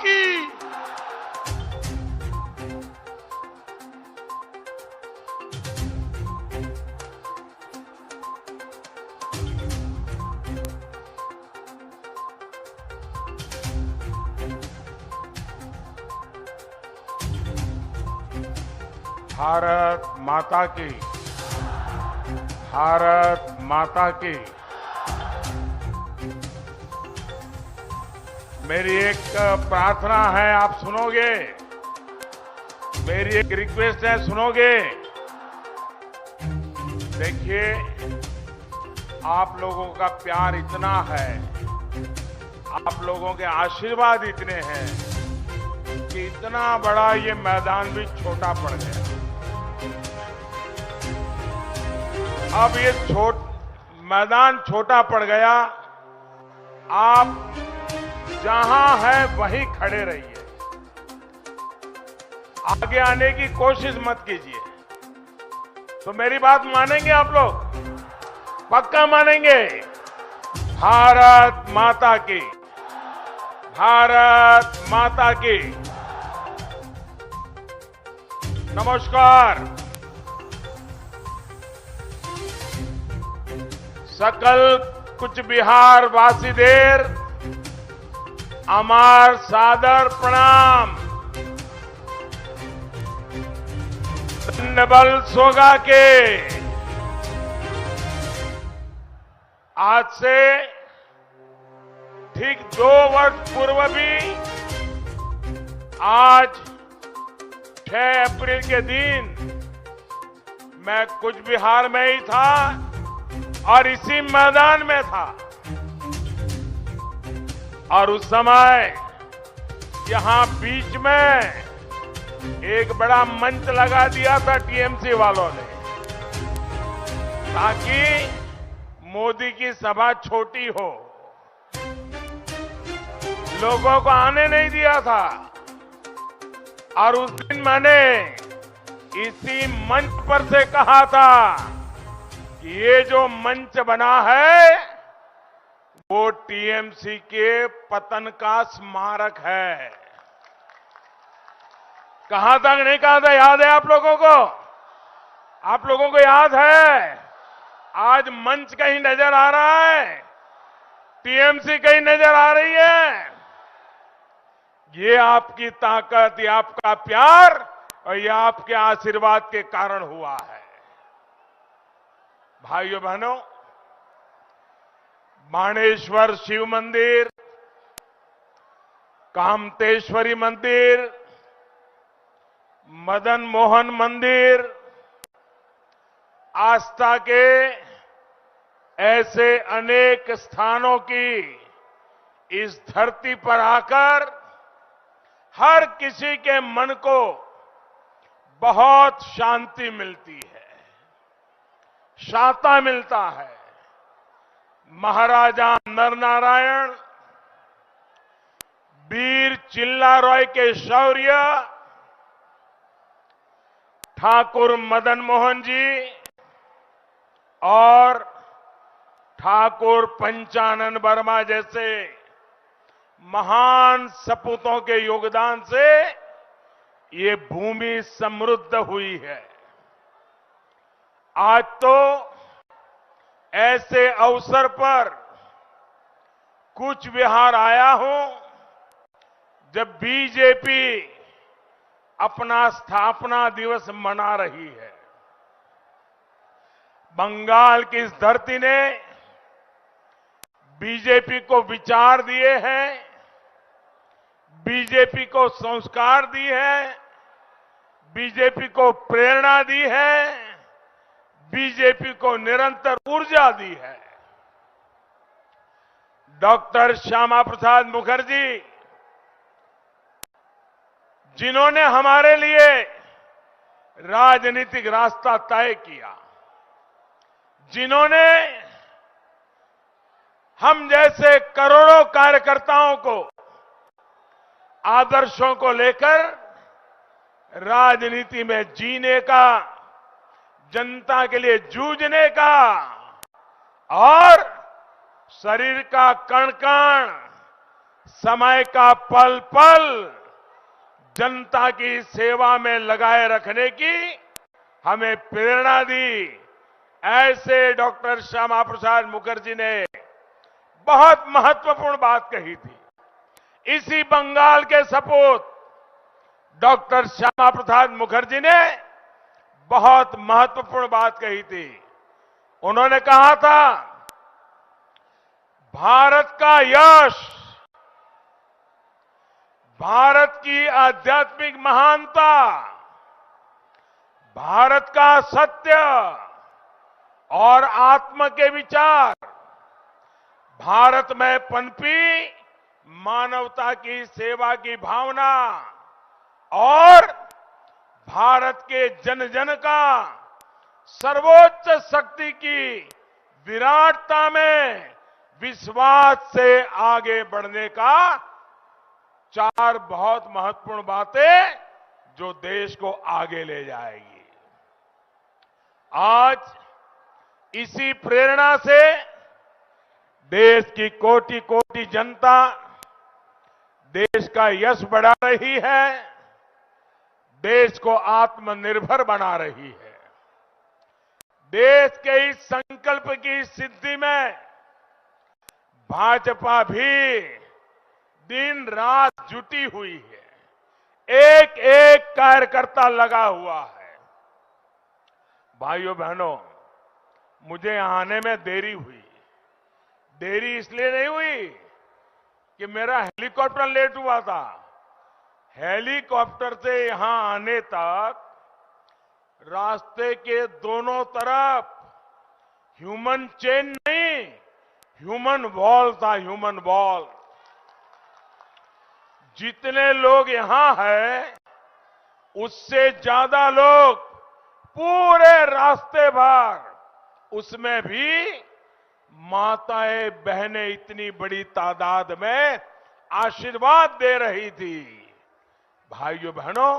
की। भारत माता की, भारत माता की। मेरी एक प्रार्थना है, आप सुनोगे? मेरी एक रिक्वेस्ट है, सुनोगे? देखिए, आप लोगों का प्यार इतना है, आप लोगों के आशीर्वाद इतने हैं कि इतना बड़ा ये मैदान भी छोटा पड़ गया। अब ये मैदान छोटा पड़ गया। आप जहां है वहीं खड़े रहिए, आगे आने की कोशिश मत कीजिए। तो मेरी बात मानेंगे आप लोग? पक्का मानेंगे? भारत माता की, भारत माता की। नमस्कार। सकल कुछ बिहार वासीदेर अमार सादर प्रणाम। दंडबल सोगा के आज से ठीक 2 वर्ष पूर्व भी आज 6 अप्रैल के दिन मैं कुछ बिहार में ही था और इसी मैदान में था। और उस समय यहां बीच में एक बड़ा मंच लगा दिया था टीएमसी वालों ने, ताकि मोदी की सभा छोटी हो। लोगों को आने नहीं दिया था। और उस दिन मैंने इसी मंच पर से कहा था कि ये जो मंच बना है वो टीएमसी के पतन का स्मारक है। कहा था नहीं कहा था? याद है आप लोगों को? आप लोगों को याद है? आज मंच कहीं नजर आ रहा है? टीएमसी कहीं नजर आ रही है? ये आपकी ताकत, ये आपका प्यार और ये आपके आशीर्वाद के कारण हुआ है। भाइयों बहनों, बाणेश्वर शिव मंदिर, कामतेश्वरी मंदिर, मदन मोहन मंदिर, आस्था के ऐसे अनेक स्थानों की इस धरती पर आकर हर किसी के मन को बहुत शांति मिलती है, शांता मिलता है। महाराजा नरनारायण, वीर चिल्ला रॉय के शौर्य, ठाकुर मदन मोहन जी और ठाकुर पंचानन वर्मा जैसे महान सपूतों के योगदान से ये भूमि समृद्ध हुई है। आज तो ऐसे अवसर पर कूच बिहार आया हूं जब बीजेपी अपना स्थापना दिवस मना रही है। बंगाल की इस धरती ने बीजेपी को विचार दिए हैं, बीजेपी को संस्कार दी है, बीजेपी को प्रेरणा दी है, बीजेपी को निरंतर ऊर्जा दी है। डॉक्टर श्यामा प्रसाद मुखर्जी, जिन्होंने हमारे लिए राजनीतिक रास्ता तय किया, जिन्होंने हम जैसे करोड़ों कार्यकर्ताओं को आदर्शों को लेकर राजनीति में जीने का, जनता के लिए जूझने का और शरीर का कण कण समय का पल पल जनता की सेवा में लगाए रखने की हमें प्रेरणा दी। ऐसे डॉक्टर श्यामा प्रसाद मुखर्जी ने बहुत महत्वपूर्ण बात कही थी। इसी बंगाल के सपूत डॉक्टर श्यामा प्रसाद मुखर्जी ने बहुत महत्वपूर्ण बात कही थी। उन्होंने कहा था, भारत का यश, भारत की आध्यात्मिक महानता, भारत का सत्य और आत्म के विचार, भारत में पनपी मानवता की सेवा की भावना और भारत के जन जन का सर्वोच्च शक्ति की विराटता में विश्वास से आगे बढ़ने का चार बहुत महत्वपूर्ण बातें जो देश को आगे ले जाएगी। आज इसी प्रेरणा से देश की कोटि कोटि जनता देश का यश बढ़ा रही है, देश को आत्मनिर्भर बना रही है। देश के इस संकल्प की सिद्धि में भाजपा भी दिन रात जुटी हुई है, एक एक कार्यकर्ता लगा हुआ है। भाइयों बहनों, मुझे यहां आने में देरी हुई। देरी इसलिए नहीं हुई कि मेरा हेलीकॉप्टर लेट हुआ था। हेलीकॉप्टर से यहां आने तक रास्ते के दोनों तरफ ह्यूमन चेन नहीं, ह्यूमन वॉल था, ह्यूमन वॉल। जितने लोग यहां हैं, उससे ज्यादा लोग पूरे रास्ते भर, उसमें भी माताएं बहनें इतनी बड़ी तादाद में आशीर्वाद दे रही थी। भाइयों बहनों,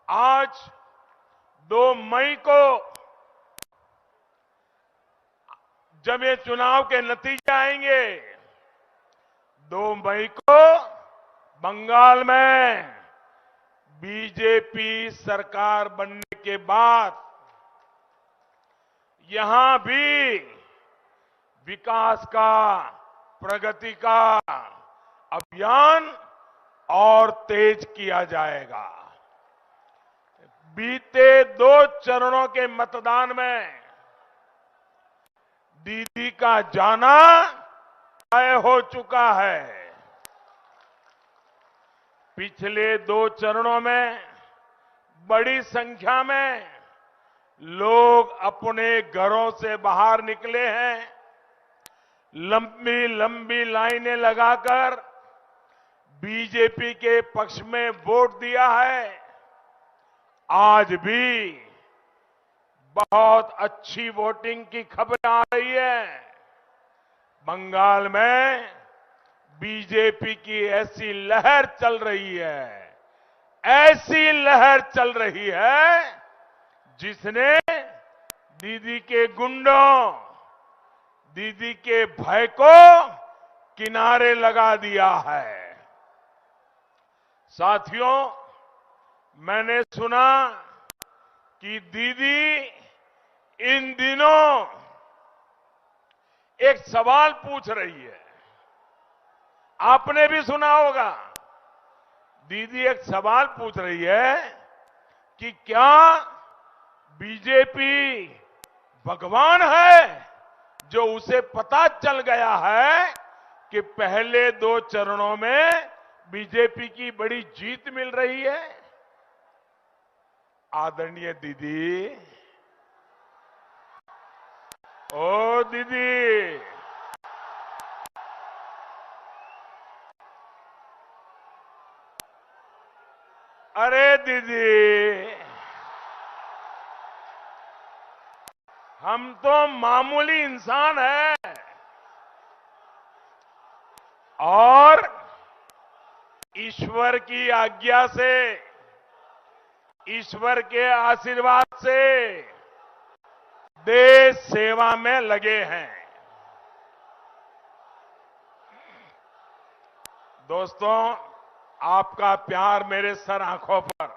आज 2 मई को जब ये चुनाव के नतीजे आएंगे, 2 मई को बंगाल में बीजेपी सरकार बनने के बाद यहां भी विकास का, प्रगति का अभियान और तेज किया जाएगा। बीते 2 चरणों के मतदान में दीदी का जाना तय हो चुका है। पिछले 2 चरणों में बड़ी संख्या में लोग अपने घरों से बाहर निकले हैं, लंबी लंबी लाइनें लगाकर बीजेपी के पक्ष में वोट दिया है। आज भी बहुत अच्छी वोटिंग की खबर आ रही है। बंगाल में बीजेपी की ऐसी लहर चल रही है, ऐसी लहर चल रही है जिसने दीदी के गुंडों, दीदी के भय को किनारे लगा दिया है। साथियों, मैंने सुना कि दीदी इन दिनों एक सवाल पूछ रही है। आपने भी सुना होगा, दीदी एक सवाल पूछ रही है कि क्या बीजेपी भगवान है, जो उसे पता चल गया है कि पहले 2 चरणों में बीजेपी की बड़ी जीत मिल रही है। आदरणीय दीदी, ओ दीदी, अरे दीदी, हम तो मामूली इंसान हैं और ईश्वर की आज्ञा से, ईश्वर के आशीर्वाद से देश सेवा में लगे हैं। दोस्तों, आपका प्यार मेरे सर आंखों पर।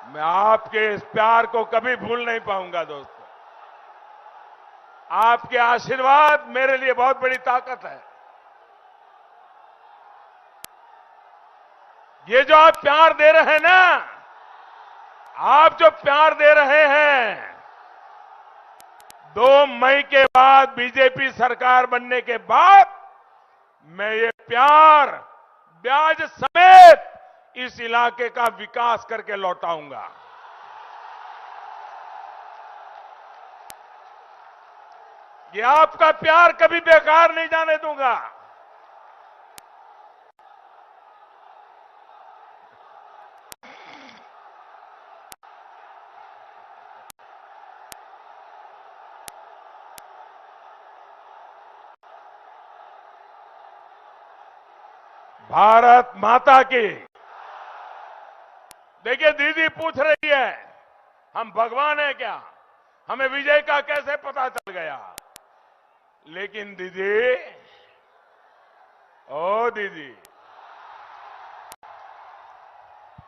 मैं आपके इस प्यार को कभी भूल नहीं पाऊंगा दोस्तों। आपके आशीर्वाद मेरे लिए बहुत बड़ी ताकत है। ये जो आप प्यार दे रहे हैं ना, आप जो प्यार दे रहे हैं, 2 मई के बाद बीजेपी सरकार बनने के बाद मैं ये प्यार ब्याज समेत इस इलाके का विकास करके लौटाऊंगा। ये आपका प्यार कभी बेकार नहीं जाने दूंगा। भारत माता की। देखिए, दीदी पूछ रही है, हम भगवान हैं क्या? हमें विजय का कैसे पता चल गया? लेकिन दीदी, ओ दीदी,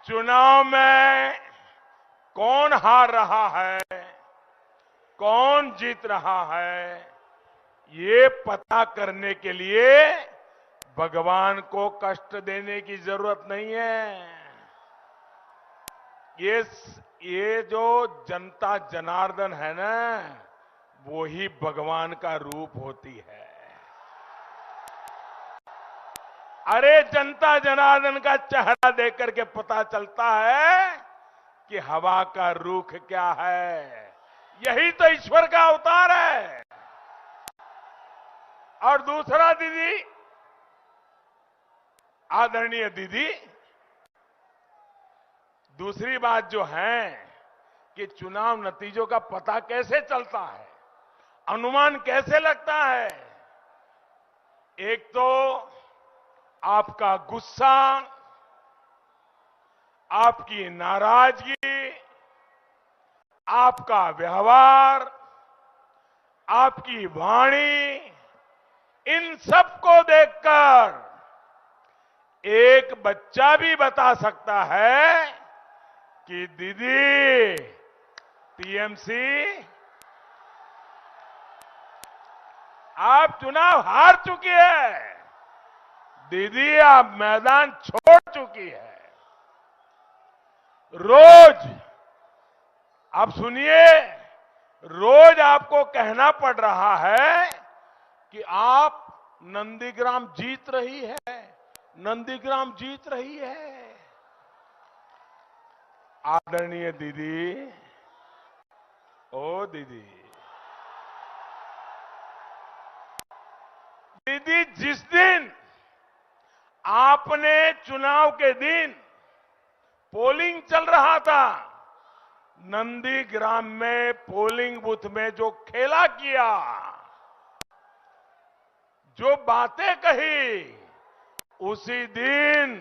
चुनाव में कौन हार रहा है, कौन जीत रहा है, ये पता करने के लिए भगवान को कष्ट देने की जरूरत नहीं है। ये जो जनता जनार्दन है ना, वो ही भगवान का रूप होती है। अरे, जनता जनार्दन का चेहरा देख करके पता चलता है कि हवा का रुख क्या है। यही तो ईश्वर का अवतार है। और दूसरा दीदी, आदरणीय दीदी, दूसरी बात जो है कि चुनाव नतीजों का पता कैसे चलता है, अनुमान कैसे लगता है। एक तो आपका गुस्सा, आपकी नाराजगी, आपका व्यवहार, आपकी वाणी, इन सबको देखकर एक बच्चा भी बता सकता है कि दीदी, टीएमसी आप चुनाव हार चुकी है, दीदी आप मैदान छोड़ चुकी है। रोज, आप सुनिए, रोज आपको कहना पड़ रहा है कि आप नंदीग्राम जीत रही है, नंदीग्राम जीत रही है। आदरणीय दीदी, ओ दीदी, दीदी, जिस दिन आपने चुनाव के दिन पोलिंग चल रहा था, नंदीग्राम में पोलिंग बूथ में जो खेला किया, जो बातें कही, उसी दिन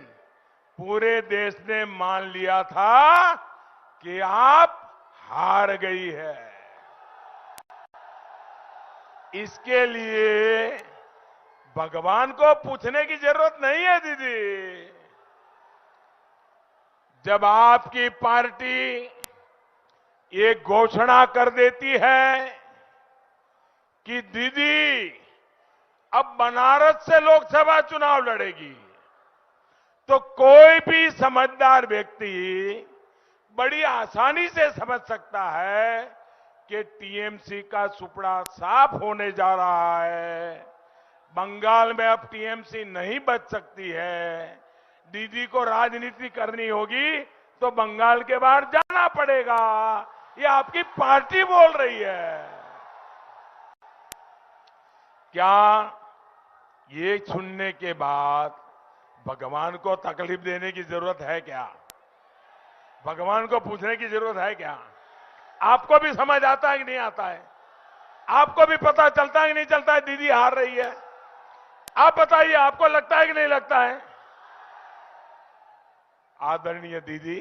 पूरे देश ने मान लिया था कि आप हार गई है। इसके लिए भगवान को पूछने की जरूरत नहीं है दीदी। जब आपकी पार्टी ये घोषणा कर देती है कि दीदी अब बनारस से लोकसभा चुनाव लड़ेगी, तो कोई भी समझदार व्यक्ति बड़ी आसानी से समझ सकता है कि टीएमसी का सुपड़ा साफ होने जा रहा है। बंगाल में अब टीएमसी नहीं बच सकती है। दीदी को राजनीति करनी होगी तो बंगाल के बाहर जाना पड़ेगा। ये आपकी पार्टी बोल रही है। क्या ये सुनने के बाद भगवान को तकलीफ देने की जरूरत है क्या? भगवान को पूछने की जरूरत है क्या? आपको भी समझ आता है कि नहीं आता है? आपको भी पता चलता है कि नहीं चलता है दीदी हार रही है? आप बताइए, आपको लगता है कि नहीं लगता है? आदरणीय दीदी,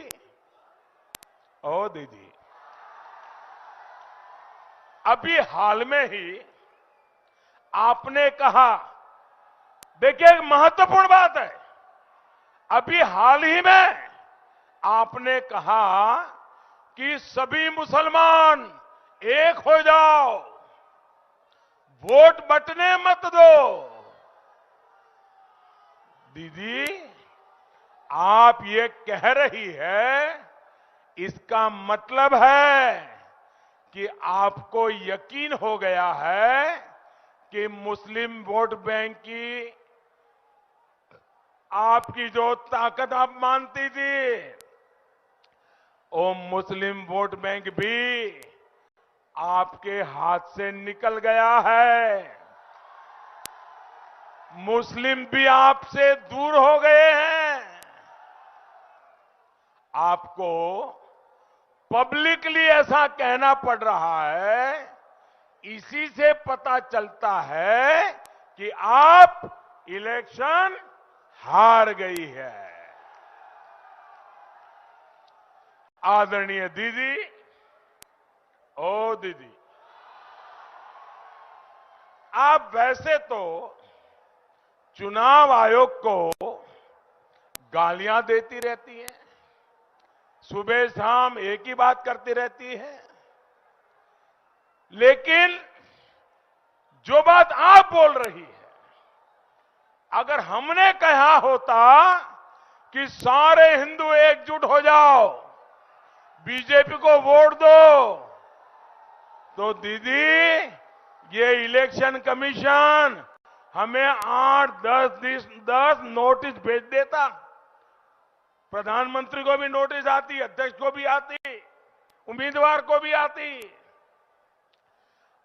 ओ दीदी, अभी हाल में ही आपने कहा, देखिए एक महत्वपूर्ण बात है, अभी हाल ही में आपने कहा कि सभी मुसलमान एक हो जाओ, वोट बंटने मत दो। दीदी, आप ये कह रही है, इसका मतलब है कि आपको यकीन हो गया है कि मुस्लिम वोट बैंक की आपकी जो ताकत आप मानती थी, वो मुस्लिम वोट बैंक भी आपके हाथ से निकल गया है। मुस्लिम भी आपसे दूर हो गए हैं। आपको पब्लिकली ऐसा कहना पड़ रहा है, इसी से पता चलता है कि आप इलेक्शन हार गई है। आदरणीय दीदी, ओ दीदी, आप वैसे तो चुनाव आयोग को गालियां देती रहती हैं, सुबह शाम एक ही बात करती रहती है, लेकिन जो बात आप बोल रही है, अगर हमने कहा होता कि सारे हिंदू एकजुट हो जाओ, बीजेपी को वोट दो, तो दीदी ये इलेक्शन कमीशन हमें 8-10 नोटिस भेज देता। प्रधानमंत्री को भी नोटिस आती, अध्यक्ष को भी आती, उम्मीदवार को भी आती।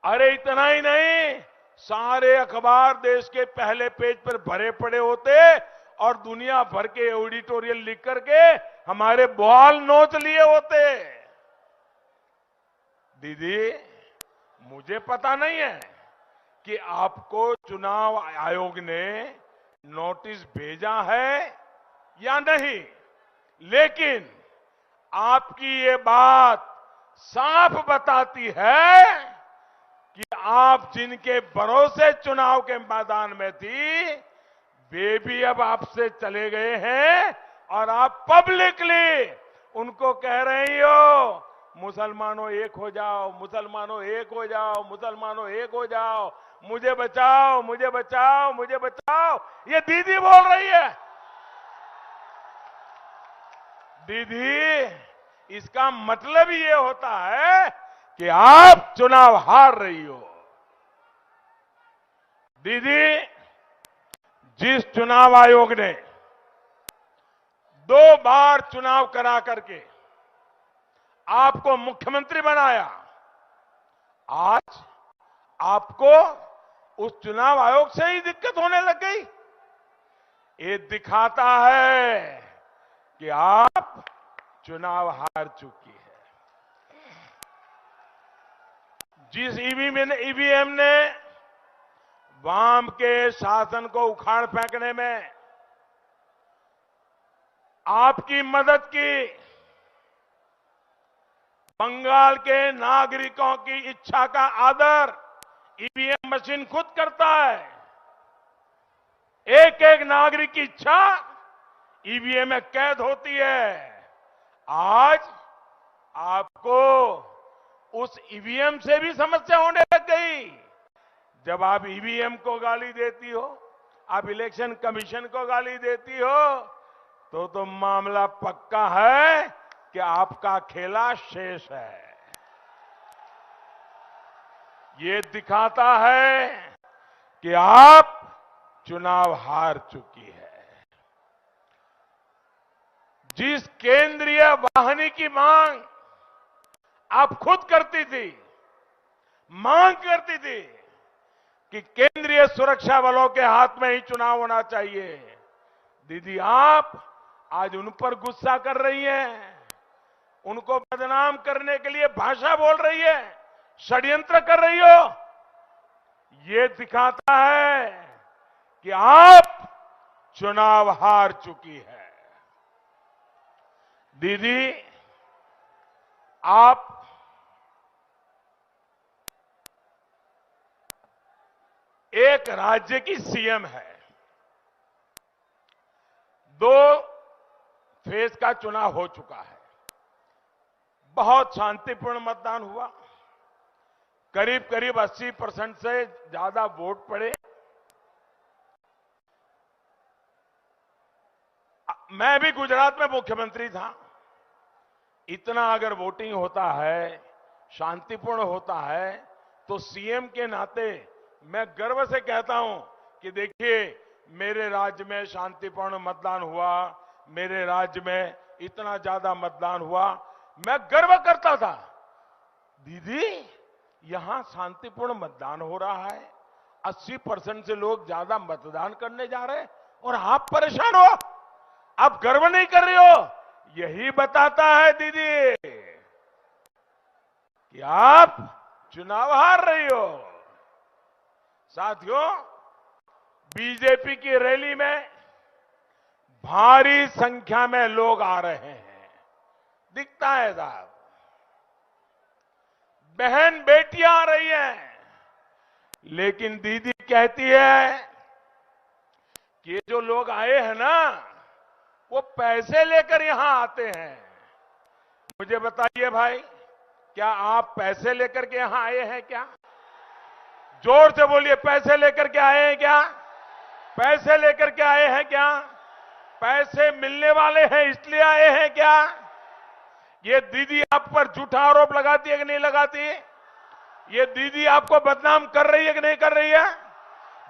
अरे इतना ही नहीं, सारे अखबार देश के पहले पेज पर भरे पड़े होते और दुनिया भर के एडिटोरियल लिख करके हमारे बाल नोच लिए होते। दीदी, मुझे पता नहीं है कि आपको चुनाव आयोग ने नोटिस भेजा है या नहीं, लेकिन आपकी ये बात साफ बताती है कि आप जिनके भरोसे चुनाव के मैदान में थी, वे भी अब आपसे चले गए हैं और आप पब्लिकली उनको कह रही हो, मुसलमानों एक हो जाओ, मुसलमानों एक हो जाओ, मुसलमानों एक हो जाओ, मुझे बचाओ, मुझे बचाओ, मुझे बचाओ। ये दीदी बोल रही है। दीदी, इसका मतलब ये होता है कि आप चुनाव हार रही हो। दीदी, जिस चुनाव आयोग ने 2 बार चुनाव करा करके आपको मुख्यमंत्री बनाया, आज आपको उस चुनाव आयोग से ही दिक्कत होने लग गई। ये दिखाता है कि आप चुनाव हार चुकी है। जिस ईवीएम ने वाम के शासन को उखाड़ फेंकने में आपकी मदद की, बंगाल के नागरिकों की इच्छा का आदर ईवीएम मशीन खुद करता है। एक एक नागरिक की इच्छा ईवीएम में कैद होती है। आज आपको उस ईवीएम से भी समस्या होने लग गई। जब आप ईवीएम को गाली देती हो, आप इलेक्शन कमीशन को गाली देती हो, तो मामला पक्का है कि आपका खेला शेष है। ये दिखाता है कि आप चुनाव हार चुकी है। जिस केंद्रीय वाहिनी की मांग आप खुद करती थी, मांग करती थी कि केंद्रीय सुरक्षा बलों के हाथ में ही चुनाव होना चाहिए, दीदी आप आज उन पर गुस्सा कर रही हैं, उनको बदनाम करने के लिए भाषा बोल रही है, षड्यंत्र कर रही हो। ये दिखाता है कि आप चुनाव हार चुकी है। दीदी, आप एक राज्य की सीएम है। 2 फेज का चुनाव हो चुका है। बहुत शांतिपूर्ण मतदान हुआ। करीब करीब 80% से ज्यादा वोट पड़े। मैं भी गुजरात में मुख्यमंत्री था। इतना अगर वोटिंग होता है, शांतिपूर्ण होता है, तो सीएम के नाते मैं गर्व से कहता हूं कि देखिए, मेरे राज्य में शांतिपूर्ण मतदान हुआ, मेरे राज्य में इतना ज्यादा मतदान हुआ, मैं गर्व करता था। दीदी, यहां शांतिपूर्ण मतदान हो रहा है, 80% से लोग ज्यादा मतदान करने जा रहे हैं और आप परेशान हो, आप गर्व नहीं कर रहे हो। यही बताता है दीदी कि आप चुनाव हार रही हो। साथियों, बीजेपी की रैली में भारी संख्या में लोग आ रहे हैं, दिखता है साहब। बहन बेटियां आ रही हैं, लेकिन दीदी कहती है कि ये जो लोग आए हैं ना, वो पैसे लेकर यहां आते हैं। मुझे बताइए भाई, क्या आप पैसे लेकर के यहां आए हैं क्या? जोर से बोलिए, पैसे लेकर के आए हैं क्या? पैसे लेकर के आए हैं क्या? पैसे मिलने वाले हैं इसलिए आए हैं क्या? ये दीदी आप पर झूठा आरोप लगाती है कि नहीं लगाती? ये दीदी आपको बदनाम कर रही है कि नहीं कर रही है?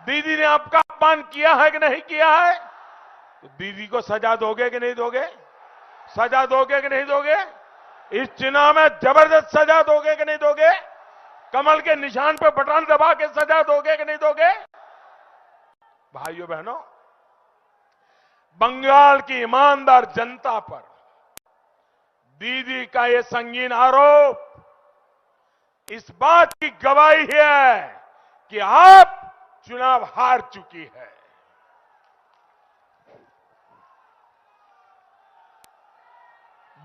दीदी ने आपका अपमान किया है कि नहीं किया है? तो दीदी को सजा दोगे कि नहीं दोगे? सजा दोगे कि नहीं दोगे? इस चुनाव में जबरदस्त सजा दोगे कि नहीं दोगे? कमल के निशान पर बटन दबा के सजा दोगे कि नहीं दोगे? भाइयों बहनों, बंगाल की ईमानदार जनता पर दीदी का ये संगीन आरोप इस बात की गवाही है कि आप चुनाव हार चुकी है।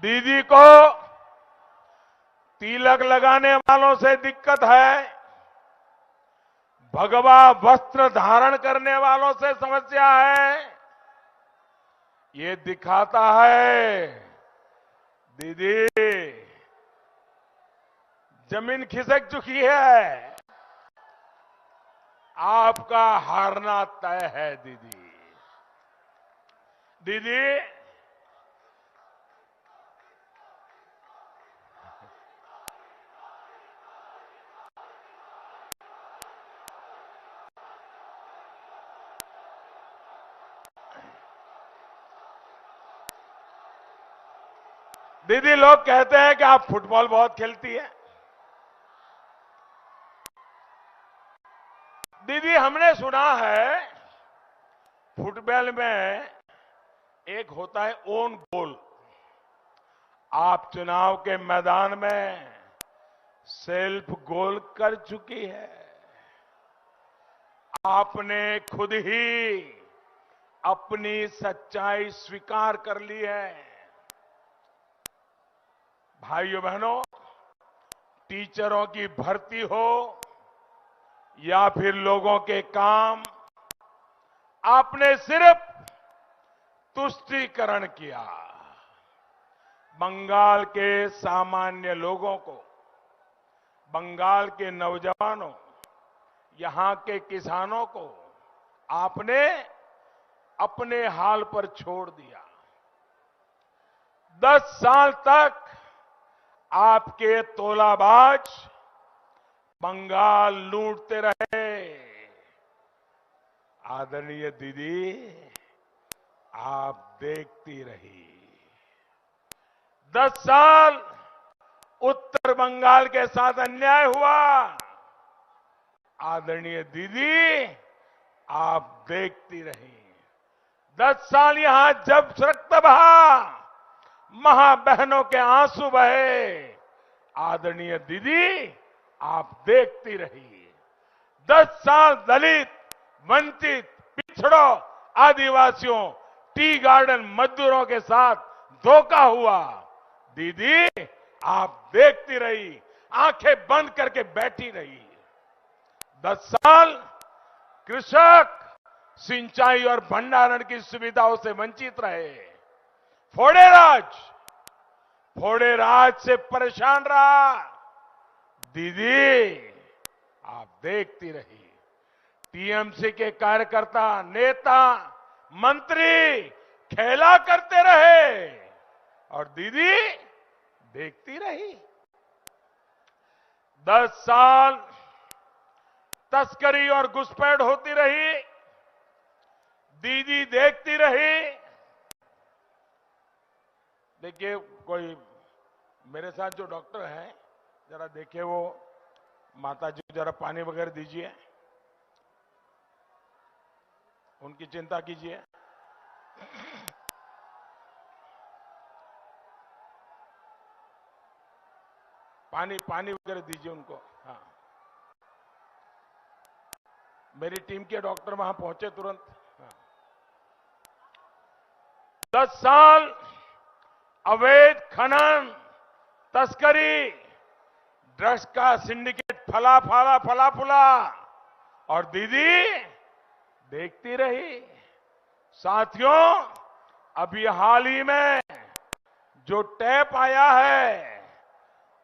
दीदी को तिलक लगाने वालों से दिक्कत है, भगवा वस्त्र धारण करने वालों से समस्या है। ये दिखाता है दीदी जमीन खिसक चुकी है, आपका हारना तय है। दीदी दीदी, लोग कहते हैं कि आप फुटबॉल बहुत खेलती है। दीदी, हमने सुना है फुटबॉल में एक होता है ओन गोल। आप चुनाव के मैदान में सेल्फ गोल कर चुकी है। आपने खुद ही अपनी सच्चाई स्वीकार कर ली है। भाइयों बहनों, टीचरों की भर्ती हो या फिर लोगों के काम, आपने सिर्फ तुष्टीकरण किया। बंगाल के सामान्य लोगों को, बंगाल के नौजवानों, यहां के किसानों को आपने अपने हाल पर छोड़ दिया। 10 साल तक आपके तोलाबाज बंगाल लूटते रहे। आदरणीय दीदी, आप देखती रही। 10 साल उत्तर बंगाल के साथ अन्याय हुआ। आदरणीय दीदी, आप देखती रही। 10 साल यहां जब रक्त बहा, मां बहनों के आंसू बहे। आदरणीय दीदी, आप देखती रही। 10 साल दलित, वंचित, पिछड़ों, आदिवासियों, टी गार्डन मजदूरों के साथ धोखा हुआ। दीदी आप देखती रही, आंखें बंद करके बैठी रही। 10 साल कृषक सिंचाई और भंडारण की सुविधाओं से वंचित रहे। फोड़े राज से परेशान रहा। दीदी आप देखती रही। टीएमसी के कार्यकर्ता, नेता, मंत्री खेला करते रहे और दीदी देखती रही। 10 साल तस्करी और घुसपैठ होती रही। दीदी देखती रही। देखिए, कोई मेरे साथ जो डॉक्टर हैं, जरा देखिए, वो माता जी जरा पानी वगैरह दीजिए, उनकी चिंता कीजिए। पानी वगैरह दीजिए उनको। हाँ, मेरी टीम के डॉक्टर वहां पहुंचे तुरंत। हाँ। 10 साल अवैध खनन, तस्करी, ड्रग्स का सिंडिकेट फला फूला और दीदी देखती रही। साथियों, अभी हाल ही में जो टैप आया है,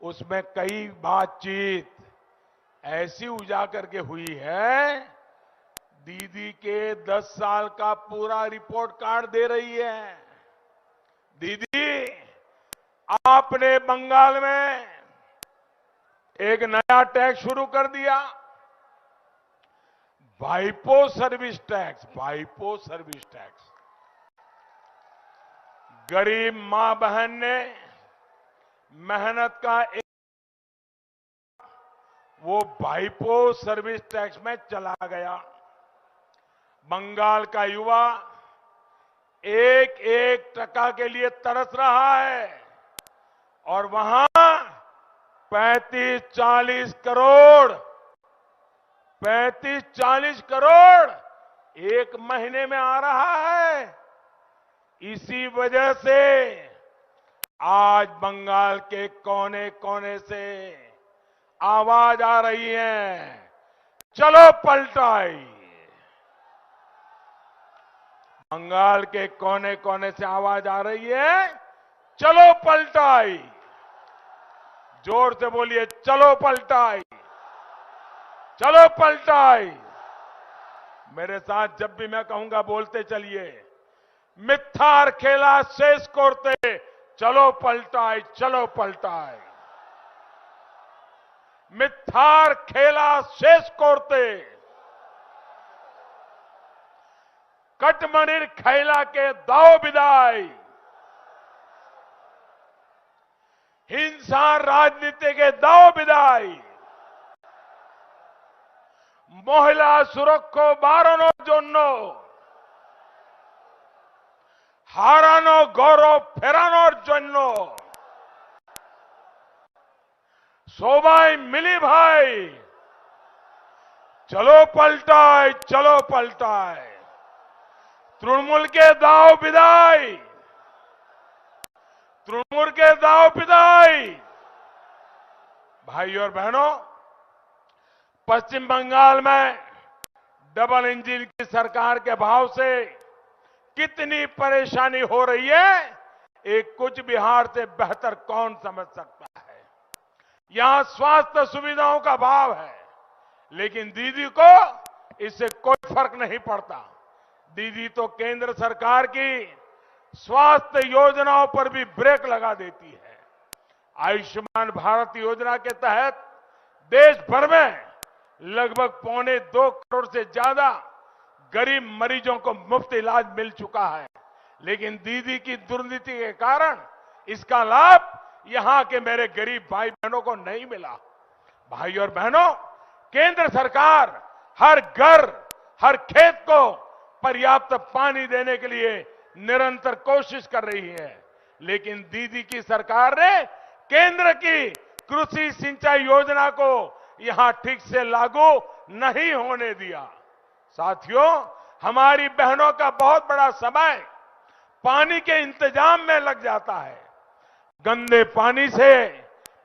उसमें कई बातचीत ऐसी उजागर के हुई है, दीदी के 10 साल का पूरा रिपोर्ट कार्ड दे रही है। दीदी आपने बंगाल में एक नया टैक्स शुरू कर दिया, वाइपो सर्विस टैक्स। गरीब मां बहन ने मेहनत का वो वाइपो सर्विस टैक्स में चला गया। बंगाल का युवा एक एक टका के लिए तरस रहा है और वहां 35-40 करोड़ एक महीने में आ रहा है। इसी वजह से आज बंगाल के कोने कोने से आवाज आ रही है, चलो पलटाई। बंगाल के कोने कोने से आवाज आ रही है, चलो पलटाई। जोर से बोलिए, चलो पलटाई, चलो पलटाई। मेरे साथ जब भी मैं कहूंगा बोलते चलिए। मिथ्यार खेला शेष कोरते, चलो पलटाई, चलो पलटाई। मिथ्यार खेला शेष कोरते, कटमनिर खैला के दाव विदाई। हिंसा राजनीति के दाव विदाई। महिला सुरक्षा बारनो जोन्नो हारानो गौरव फेरानोर जोन्नो सोबाई मिली भाई, चलो पलटाई, चलो पलटाई। तृणमूल के दाव विदाई, तृणमूल के दाव विदाई। भाइयों और बहनों, पश्चिम बंगाल में डबल इंजन की सरकार के भाव से कितनी परेशानी हो रही है, एक कुछ बिहार से बेहतर कौन समझ सकता है। यहां स्वास्थ्य सुविधाओं का अभाव है, लेकिन दीदी को इससे कोई फर्क नहीं पड़ता। दीदी तो केंद्र सरकार की स्वास्थ्य योजनाओं पर भी ब्रेक लगा देती है। आयुष्मान भारत योजना के तहत देश भर में लगभग 2.25 करोड़ से ज्यादा गरीब मरीजों को मुफ्त इलाज मिल चुका है, लेकिन दीदी की दुर्नीति के कारण इसका लाभ यहां के मेरे गरीब भाई बहनों को नहीं मिला। भाइयों और बहनों, केंद्र सरकार हर घर, हर खेत को पर्याप्त पानी देने के लिए निरंतर कोशिश कर रही है, लेकिन दीदी की सरकार ने केंद्र की कृषि सिंचाई योजना को यहां ठीक से लागू नहीं होने दिया। साथियों, हमारी बहनों का बहुत बड़ा समय पानी के इंतजाम में लग जाता है। गंदे पानी से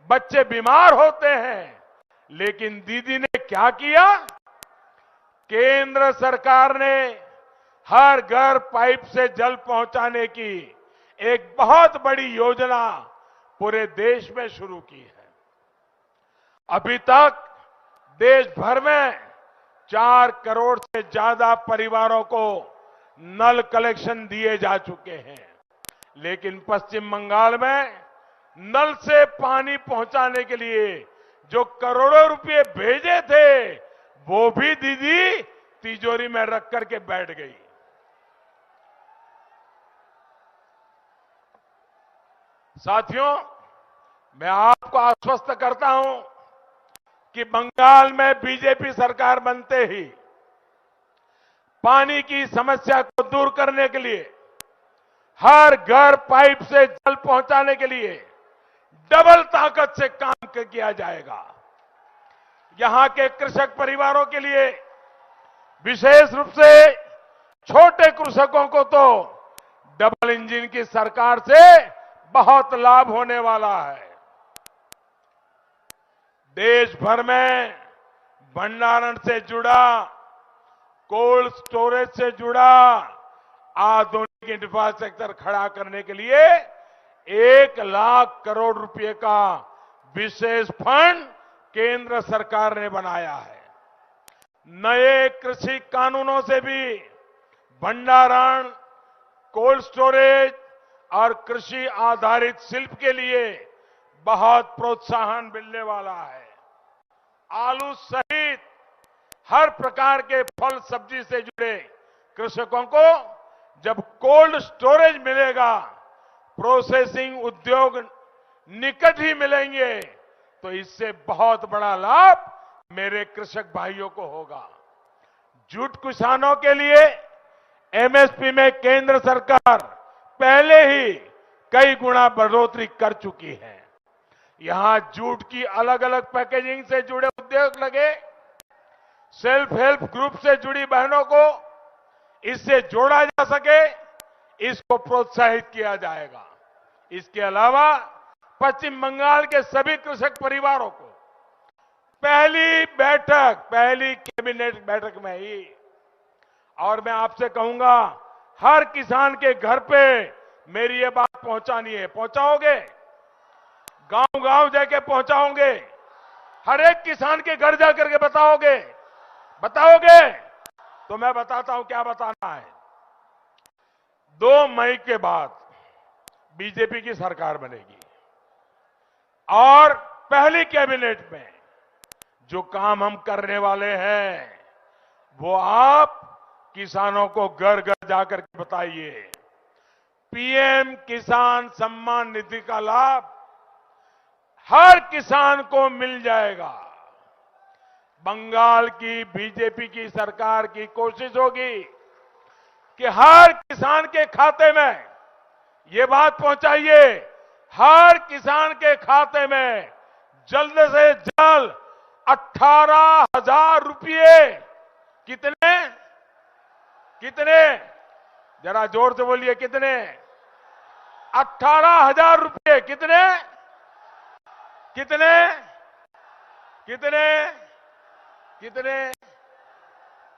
बच्चे बीमार होते हैं, लेकिन दीदी ने क्या किया? केंद्र सरकार ने हर घर पाइप से जल पहुंचाने की एक बहुत बड़ी योजना पूरे देश में शुरू की है। अभी तक देश भर में 4 करोड़ से ज्यादा परिवारों को नल कनेक्शन दिए जा चुके हैं, लेकिन पश्चिम बंगाल में नल से पानी पहुंचाने के लिए जो करोड़ों रुपए भेजे थे, वो भी दीदी तिजोरी में रख करके बैठ गई। साथियों, मैं आपको आश्वस्त करता हूं कि बंगाल में बीजेपी सरकार बनते ही पानी की समस्या को दूर करने के लिए, हर घर पाइप से जल पहुंचाने के लिए डबल ताकत से काम किया जाएगा। यहां के कृषक परिवारों के लिए, विशेष रूप से छोटे कृषकों को तो डबल इंजन की सरकार से बहुत लाभ होने वाला है। देश भर में भंडारण से जुड़ा, कोल्ड स्टोरेज से जुड़ा आधुनिक इंफ्रास्ट्रक्चर खड़ा करने के लिए 1 लाख करोड़ रुपए का विशेष फंड केंद्र सरकार ने बनाया है। नए कृषि कानूनों से भी भंडारण, कोल्ड स्टोरेज और कृषि आधारित शिल्प के लिए बहुत प्रोत्साहन मिलने वाला है। आलू सहित हर प्रकार के फल सब्जी से जुड़े कृषकों को जब कोल्ड स्टोरेज मिलेगा, प्रोसेसिंग उद्योग निकट ही मिलेंगे, तो इससे बहुत बड़ा लाभ मेरे कृषक भाइयों को होगा। जूट किसानों के लिए एमएसपी में केंद्र सरकार पहले ही कई गुना बढ़ोतरी कर चुकी है। यहां जूट की अलग अलग पैकेजिंग से जुड़े उद्योग लगे, सेल्फ हेल्प ग्रुप से जुड़ी बहनों को इससे जोड़ा जा सके, इसको प्रोत्साहित किया जाएगा। इसके अलावा पश्चिम बंगाल के सभी कृषक परिवारों को पहली कैबिनेट बैठक में ही, और मैं आपसे कहूंगा हर किसान के घर पे मेरी ये बात पहुंचानी है। पहुंचाओगे? गांव-गांव जाके पहुंचाओगे? हर एक किसान के घर जाकर के बताओगे? तो मैं बताता हूं क्या बताना है। 2 मई के बाद बीजेपी की सरकार बनेगी और पहली कैबिनेट में जो काम हम करने वाले हैं, वो आप किसानों को घर घर जाकर के बताइए। पीएम किसान सम्मान निधि का लाभ हर किसान को मिल जाएगा। बंगाल की बीजेपी की सरकार की कोशिश होगी कि हर किसान के खाते में, ये बात पहुंचाइए, हर किसान के खाते में जल्द से जल्द 18,000 रुपये। कितने? जरा जोर से बोलिए, कितने? 18,000 रुपये। कितने?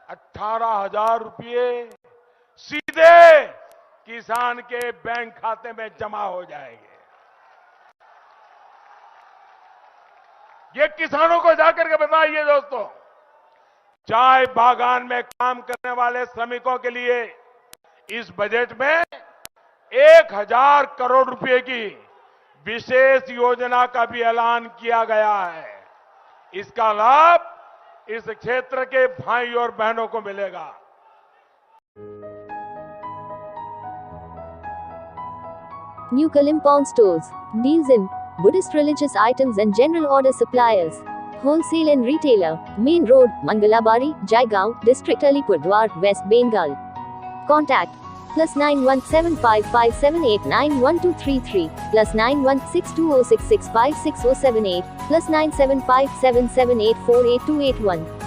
18,000 रुपये सीधे किसान के बैंक खाते में जमा हो जाएंगे। ये किसानों को जाकर के बताइए दोस्तों। चाय बागान में काम करने वाले श्रमिकों के लिए इस बजट में 1,000 करोड़ रुपए की विशेष योजना का भी ऐलान किया गया है। इसका लाभ इस क्षेत्र के भाई और बहनों को मिलेगा। New Kalimpong Stores deals in Buddhist religious items and general order suppliers. Wholesale and retailer. Main Road, Mangalabari, Jaigaon, District Alipurdwar, West Bengal. Contact +91 7557891233 +91 6206656078 +97577848281.